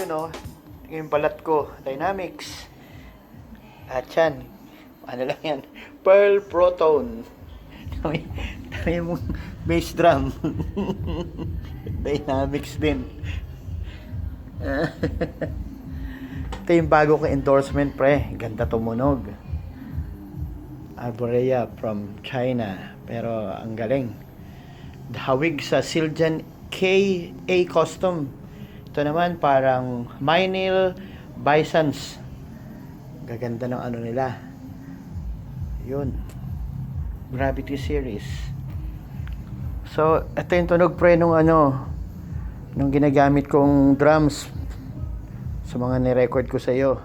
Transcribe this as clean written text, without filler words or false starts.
yun o. Yung balat ko. Dynamics. At yan. Ano lang yan? Pearl Proton. Tama mong bass drum. Dynamics din. Ito yung bago ko endorsement, pre. Ganda tumunog. ARBOREA from China. Pero ang galing. Hawig sa Siljan KA Custom. Ito naman parang Minil Bisons. Gaganda ng ano nila. Yun. Gravity Series. So, ito yung tunog, pre, nung ano, nung ginagamit kong drums sa mga ni-record ko sa iyo.